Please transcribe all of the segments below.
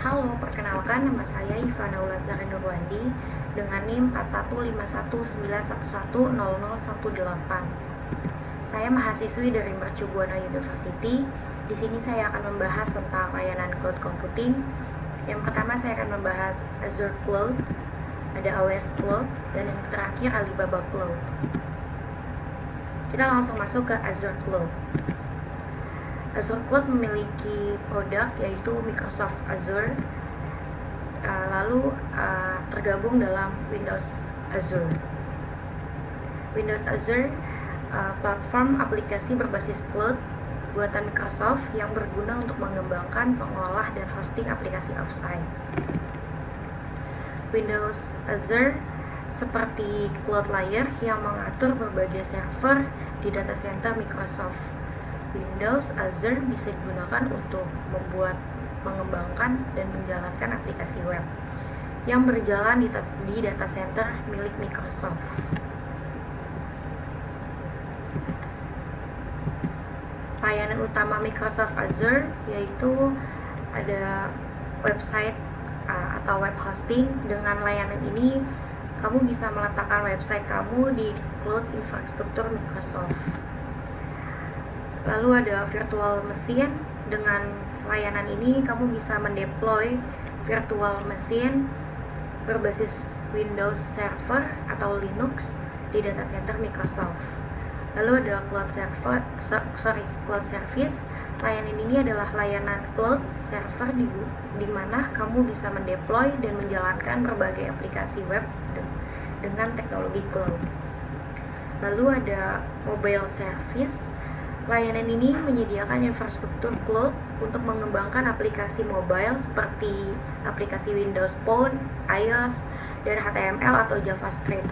Halo, perkenalkan nama saya Ivana Ulansari Nurwandi dengan NIM 415191100018. Saya mahasiswi dari Mercu Buana University. Di sini saya akan membahas tentang layanan cloud computing. Yang pertama saya akan membahas Azure Cloud, ada AWS Cloud, dan yang terakhir Alibaba Cloud. Kita langsung masuk ke Azure Cloud. Azure Cloud memiliki produk yaitu Microsoft Azure, lalu tergabung dalam Windows Azure. Windows Azure platform aplikasi berbasis cloud buatan Microsoft yang berguna untuk mengembangkan, mengolah, dan hosting aplikasi offsite. Windows Azure seperti cloud layer yang mengatur berbagai server di data center Microsoft. Windows Azure bisa digunakan untuk membuat, mengembangkan, dan menjalankan aplikasi web yang berjalan di data center milik Microsoft. Layanan utama Microsoft Azure yaitu ada website atau web hosting. Dengan layanan ini, kamu bisa meletakkan website kamu di cloud infrastruktur Microsoft. Lalu ada virtual machine. Dengan layanan ini kamu bisa mendeploy virtual machine berbasis Windows Server atau Linux di data center Microsoft. Lalu ada cloud service. Layanan ini adalah layanan cloud server di mana kamu bisa mendeploy dan menjalankan berbagai aplikasi web dengan teknologi cloud. Lalu ada mobile service. Layanan ini menyediakan infrastruktur cloud untuk mengembangkan aplikasi mobile seperti aplikasi Windows Phone, iOS, dan HTML atau JavaScript.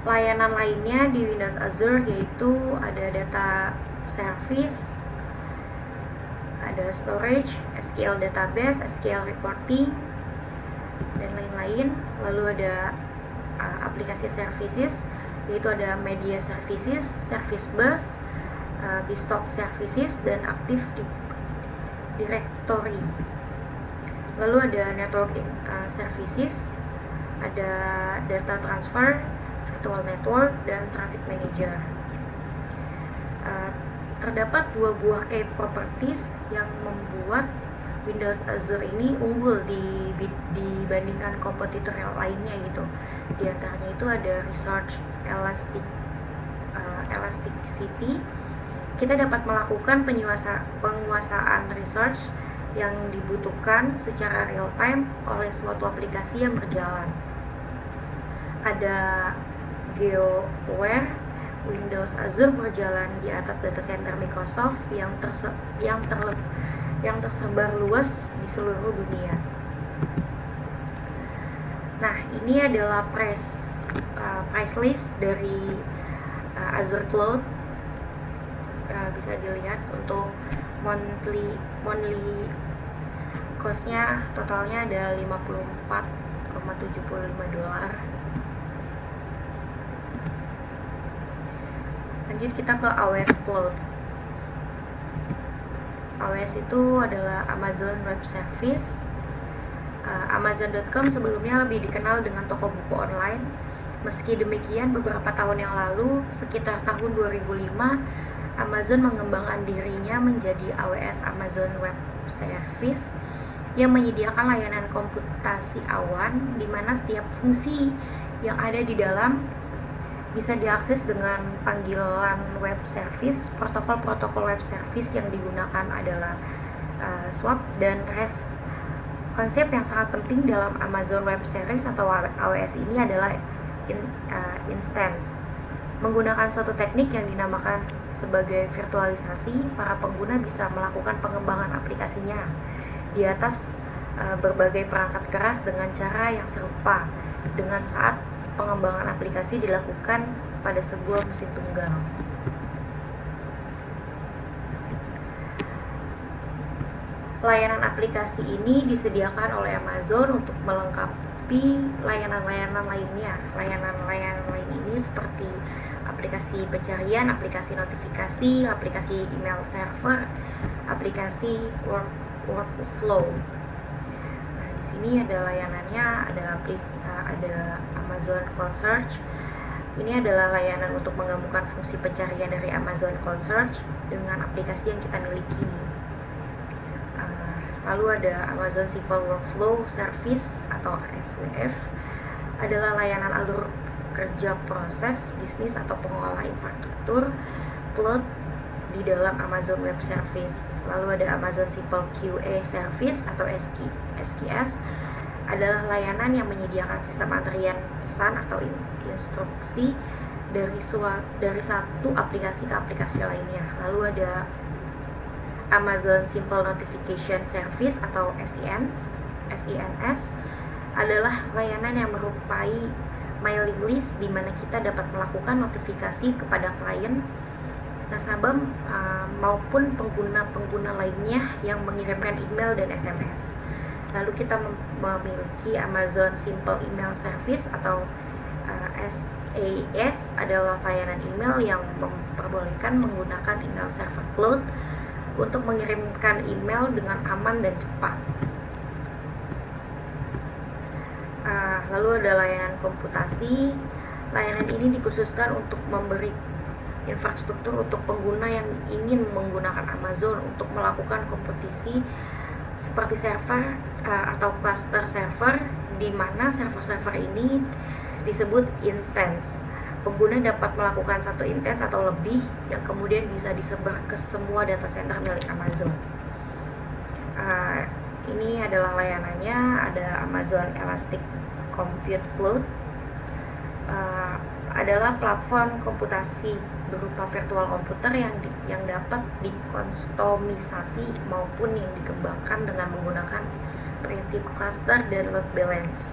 Layanan lainnya di Windows Azure yaitu ada data service, ada storage, SQL database, SQL reporting, dan lain-lain. Lalu ada aplikasi services yaitu ada media services, service bus, bespoke services, dan active directory. Lalu ada network services, ada data transfer, virtual network, dan traffic manager. Terdapat dua buah key properties yang membuat Windows Azure ini unggul dibandingkan kompetitor yang lainnya gitu. Di antaranya itu ada resource elasticity. Kita dapat melakukan penguasaan resource yang dibutuhkan secara real time oleh suatu aplikasi yang berjalan. Ada GeoWare. Windows Azure berjalan di atas data center Microsoft yang tersebar luas di seluruh dunia. Nah, ini adalah price list dari Azure Cloud. Bisa dilihat untuk monthly cost-nya totalnya ada $54,75. Lanjut kita ke AWS Cloud. AWS itu adalah Amazon Web Service. Amazon.com sebelumnya lebih dikenal dengan toko buku online. Meski demikian, beberapa tahun yang lalu, sekitar tahun 2005, Amazon mengembangkan dirinya menjadi AWS Amazon Web Service yang menyediakan layanan komputasi awan di mana setiap fungsi yang ada di dalam bisa diakses dengan panggilan web service. Protokol web service yang digunakan adalah SWAP dan REST. Konsep yang sangat penting dalam Amazon Web Service atau AWS ini adalah instance. Menggunakan suatu teknik yang dinamakan sebagai virtualisasi, para pengguna bisa melakukan pengembangan aplikasinya di atas berbagai perangkat keras dengan cara yang serupa dengan saat pengembangan aplikasi dilakukan pada sebuah mesin tunggal. Layanan aplikasi ini disediakan oleh Amazon untuk melengkapi layanan-layanan lainnya. Layanan-layanan lain ini seperti aplikasi pencarian, aplikasi notifikasi, aplikasi email server, aplikasi workflow. Nah, di sini ada layanannya, ada Amazon Cloud Search. Ini adalah layanan untuk menggabungkan fungsi pencarian dari Amazon Cloud Search dengan aplikasi yang kita miliki. Lalu ada Amazon Simple Workflow Service atau SWF, adalah layanan alur kerja proses bisnis atau pengelola infrastruktur cloud di dalam Amazon Web Service. Lalu ada Amazon Simple QA Service atau SQS, adalah layanan yang menyediakan sistem antrian pesan atau instruksi dari satu aplikasi ke aplikasi lainnya. Lalu ada Amazon Simple Notification Service atau SENS, adalah layanan yang merupai mailing list di mana kita dapat melakukan notifikasi kepada klien, nasabah maupun pengguna-pengguna lainnya yang mengirimkan email dan SMS. Lalu kita memiliki Amazon Simple Email Service atau SAS, adalah layanan email yang memperbolehkan menggunakan email server cloud untuk mengirimkan email dengan aman dan cepat. Lalu ada layanan komputasi. Layanan ini dikhususkan untuk memberi infrastruktur untuk pengguna yang ingin menggunakan Amazon untuk melakukan kompetisi seperti server atau cluster server, di mana server-server ini disebut instance. Pengguna dapat melakukan satu instance atau lebih yang kemudian bisa disebar ke semua data center milik Amazon. Ini adalah layanannya, ada Amazon Elastic Compute Cloud, adalah platform komputasi berupa virtual komputer yang dapat dikustomisasi maupun yang dikembangkan dengan menggunakan prinsip cluster dan load balance.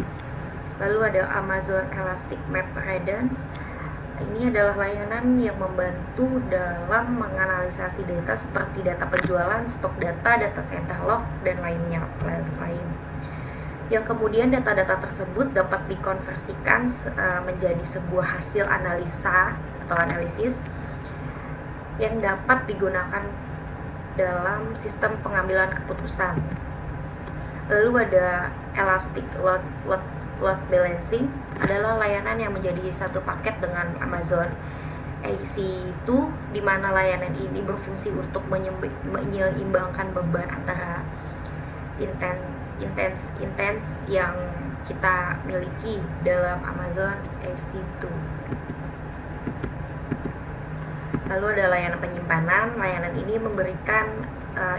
Lalu ada Amazon Elastic Map Redundancy. Ini adalah layanan yang membantu dalam menganalisasi data seperti data penjualan, stok data, data center log, dan lain. Yang kemudian data-data tersebut dapat dikonversikan menjadi sebuah hasil analisa atau analisis yang dapat digunakan dalam sistem pengambilan keputusan. Lalu ada Elastic Load Balancing, adalah layanan yang menjadi satu paket dengan Amazon EC2, di mana layanan ini berfungsi untuk menyeimbangkan beban antara intens yang kita miliki dalam Amazon EC2. Lalu ada layanan penyimpanan. Layanan ini memberikan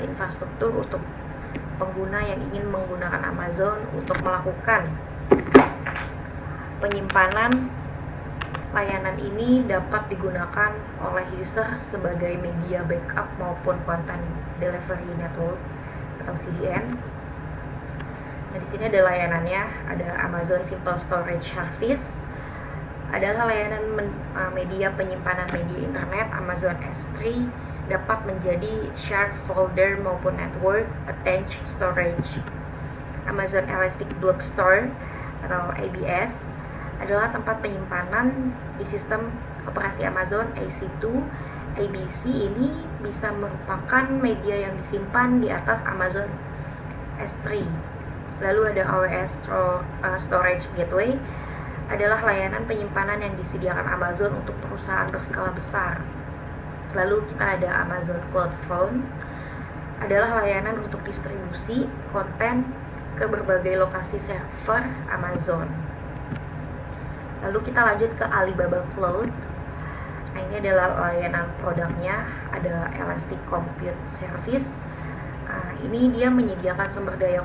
infrastruktur untuk pengguna yang ingin menggunakan Amazon untuk melakukan penyimpanan. Layanan ini dapat digunakan oleh user sebagai media backup maupun content delivery network atau CDN. Nah, di sini ada layanannya, ada Amazon Simple Storage Service, adalah layanan media penyimpanan media internet. Amazon S3 dapat menjadi shared folder maupun network attached storage. Amazon Elastic Block Store atau ABS adalah tempat penyimpanan di sistem operasi Amazon EC2. ABC ini bisa merupakan media yang disimpan di atas Amazon S3. Lalu ada AWS Storage Gateway, adalah layanan penyimpanan yang disediakan Amazon untuk perusahaan berskala besar. Lalu kita ada Amazon CloudFront, adalah layanan untuk distribusi konten ke berbagai lokasi server Amazon. Lalu kita lanjut ke Alibaba Cloud. Nah, ini adalah layanan produknya, ada Elastic Compute Service. Ini dia menyediakan sumber daya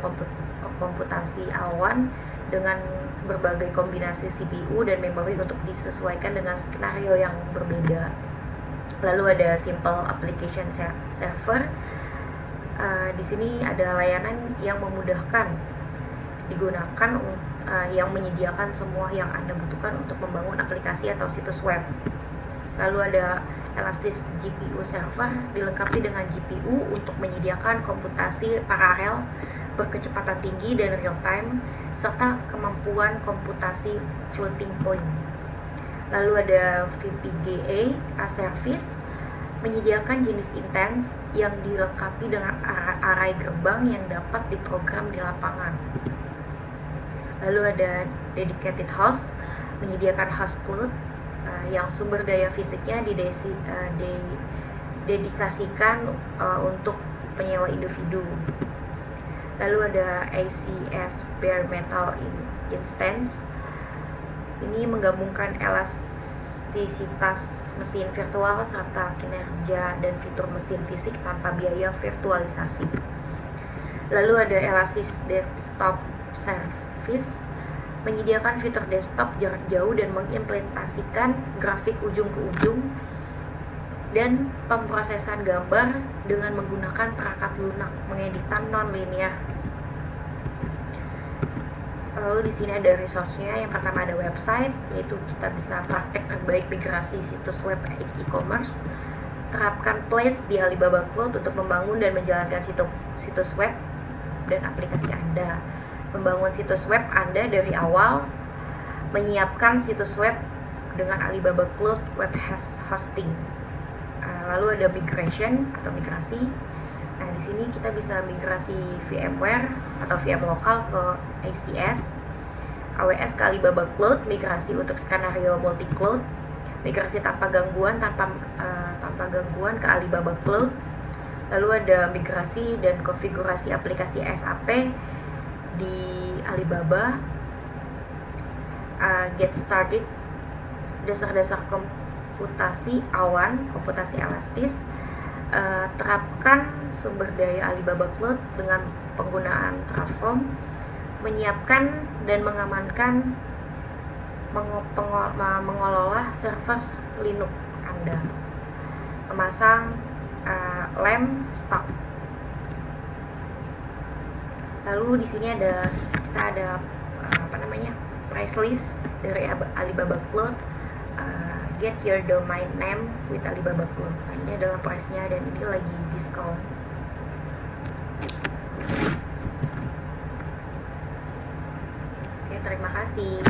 komputasi awan dengan berbagai kombinasi CPU dan memori untuk disesuaikan dengan skenario yang berbeda. Lalu ada Simple Application Server. Di sini ada layanan yang memudahkan digunakan, yang menyediakan semua yang Anda butuhkan untuk membangun aplikasi atau situs web. Lalu ada Elastic GPU Server, dilengkapi dengan GPU untuk menyediakan komputasi paralel berkecepatan tinggi dan real time, serta kemampuan komputasi floating point. Lalu ada VPGA as service, menyediakan jenis intens yang dilengkapi dengan array gerbang yang dapat diprogram di lapangan. Lalu ada dedicated host, menyediakan host cloud yang sumber daya fisiknya didedikasikan untuk penyewa individu. Lalu ada ACS bare metal instance. Ini menggabungkan elastisitas mesin virtual serta kinerja dan fitur mesin fisik tanpa biaya virtualisasi. Lalu ada Elastic Desktop Service, menyediakan fitur desktop jarak jauh dan mengimplementasikan grafik ujung ke ujung dan pemrosesan gambar dengan menggunakan perangkat lunak mengeditan non-linear. Lalu di sini ada resource-nya. Yang pertama ada website, yaitu kita bisa praktek terbaik migrasi situs web e-commerce. Terapkan Place di Alibaba Cloud untuk membangun dan menjalankan situs web dan aplikasi Anda. Membangun situs web Anda dari awal, menyiapkan situs web dengan Alibaba Cloud Web Hosting. Lalu ada migration atau migrasi. Nah, di sini kita bisa migrasi VMware atau VM lokal ke ACS, AWS ke Alibaba Cloud, migrasi untuk skenario multi cloud, migrasi tanpa gangguan ke Alibaba Cloud. Lalu ada migrasi dan konfigurasi aplikasi SAP di Alibaba. Get started, dasar-dasar komputasi awan, komputasi elastis. Terapkan sumber daya Alibaba Cloud dengan penggunaan Terraform, menyiapkan dan mengamankan mengelola server Linux Anda, memasang LAMP stack. Lalu di sini kita ada price list dari Alibaba Cloud. Get your domain name with Alibaba Cloud. Nah, ini adalah price-nya dan ini lagi diskon. Oke, terima kasih.